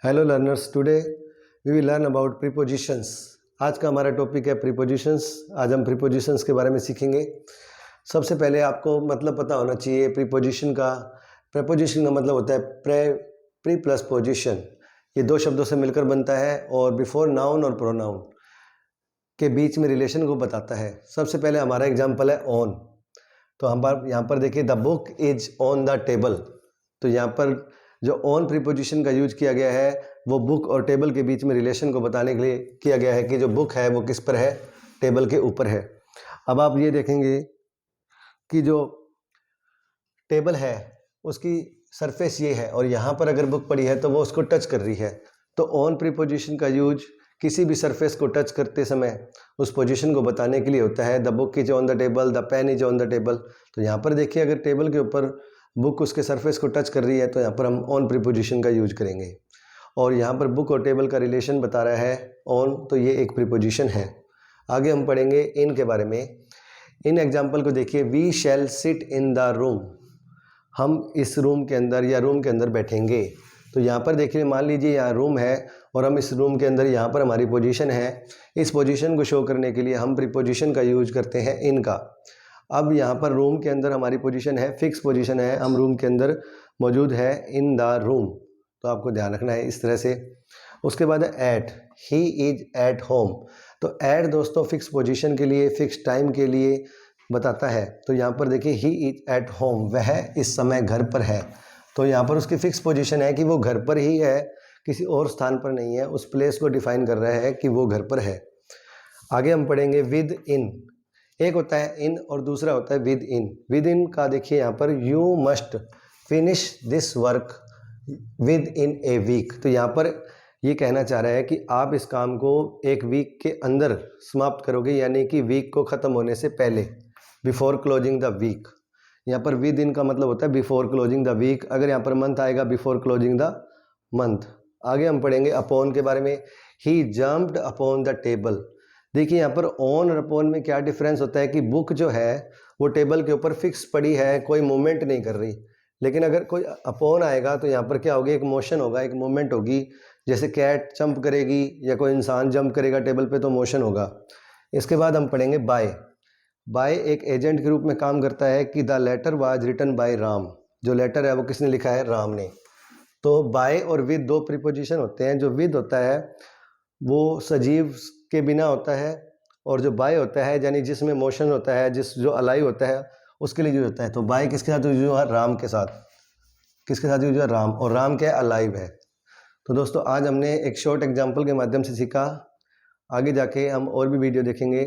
Hello learners, today we will learn about prepositions. आज का हमारा टॉपिक है प्रीपोजिशंस। आज हम प्रीपोजिशंस के बारे में सीखेंगे। सबसे पहले आपको मतलब पता होना चाहिए प्रीपोजिशन का। प्रीपोजिशन का मतलब होता है प्री प्लस पोजिशन। ये दो शब्दों से मिलकर बनता है और बिफोर नाउन और प्रोनाउन के बीच में रिलेशन को बताता है। सबसे पहले हमारा एग्जाम्पल है ऑन। तो हम यहाँ पर देखिए, the book is on the table. तो यहाँ पर जो ऑन प्रीपोजिशन का यूज किया गया है वो बुक और टेबल के बीच में रिलेशन को बताने के लिए किया गया है कि जो बुक है वो किस पर है, टेबल के ऊपर है। अब आप ये देखेंगे कि जो टेबल है उसकी सरफेस ये है और यहाँ पर अगर बुक पड़ी है तो वो उसको टच कर रही है। तो ऑन प्रीपोजिशन का यूज किसी भी सरफेस को टच करते समय उस पोजीशन को बताने के लिए होता है। The book is on the table, the pen is on the table. तो यहाँ पर देखिए, अगर टेबल के ऊपर बुक उसके सरफेस को टच कर रही है तो यहाँ पर हम ऑन प्रीपोजिशन का यूज करेंगे। और यहाँ पर बुक और टेबल का रिलेशन बता रहा है ऑन, तो ये एक प्रीपोजिशन है। आगे हम पढ़ेंगे इन के बारे में। इन एग्जाम्पल को देखिए, we shall sit in the room. हम इस रूम के अंदर या रूम के अंदर बैठेंगे। तो यहाँ पर देखिए, मान लीजिए यहाँ रूम है और हम इस रूम के अंदर, यहाँ पर हमारी पोजीशन है। इस पोजीशन को शो करने के लिए हम प्रीपोजिशन का यूज करते हैं इन का। अब यहाँ पर रूम के अंदर हमारी पोजीशन है, फिक्स पोजीशन है, हम रूम के अंदर मौजूद है इन द रूम। तो आपको ध्यान रखना है इस तरह से। उसके बाद at, he is at home. तो एट दोस्तों फिक्स पोजीशन के लिए, फिक्स टाइम के लिए बताता है। तो यहाँ पर देखिए, ही इज एट होम, वह इस समय घर पर है। तो यहाँ पर उसकी फिक्स पोजीशन है कि वो घर पर ही है, किसी और स्थान पर नहीं है। उस प्लेस को डिफाइन कर रहा है कि वो घर पर है। आगे हम पढ़ेंगे विद इन। एक होता है इन और दूसरा होता है विद इन। विद इन का देखिए यहाँ पर, you must finish this work within a week. तो यहाँ पर ये कहना चाह रहा है कि आप इस काम को एक वीक के अंदर समाप्त करोगे, यानी कि वीक को ख़त्म होने से पहले, बिफोर क्लोजिंग द वीक। यहाँ पर विद इन का मतलब होता है बिफोर क्लोजिंग द वीक। अगर यहाँ पर मंथ आएगा, बिफोर क्लोजिंग द मंथ। आगे हम पढ़ेंगे अपॉन के बारे में। ही जम्प्ड अपॉन द टेबल। देखिए यहाँ पर ऑन और अपॉन में क्या डिफरेंस होता है कि बुक जो है वो टेबल के ऊपर फिक्स पड़ी है, कोई मूवमेंट नहीं कर रही। लेकिन अगर कोई अपॉन आएगा तो यहाँ पर क्या होगी, एक मोशन होगा, एक मूवमेंट होगी। जैसे कैट जंप करेगी या कोई इंसान जंप करेगा टेबल पे तो मोशन होगा। इसके बाद हम पढ़ेंगे बाय। बाय एक एजेंट के रूप में काम करता है कि the letter was written by Ram. जो लेटर है वो किसने लिखा है, राम ने। तो बाय और विद दो प्रीपोजिशन होते हैं। जो विद होता है वो सजीव के बिना होता है, और जो बाय होता है यानी जिसमें मोशन होता है, जो अलाइव होता है उसके लिए यूज होता है। तो बाय किसके साथ यूज हुआ, राम के साथ। किसके साथ यूज हुआ, राम। और राम क्या है, अलाइव है। तो दोस्तों आज हमने एक शॉर्ट एग्जाम्पल के माध्यम से सीखा। आगे जाके हम और भी वीडियो देखेंगे।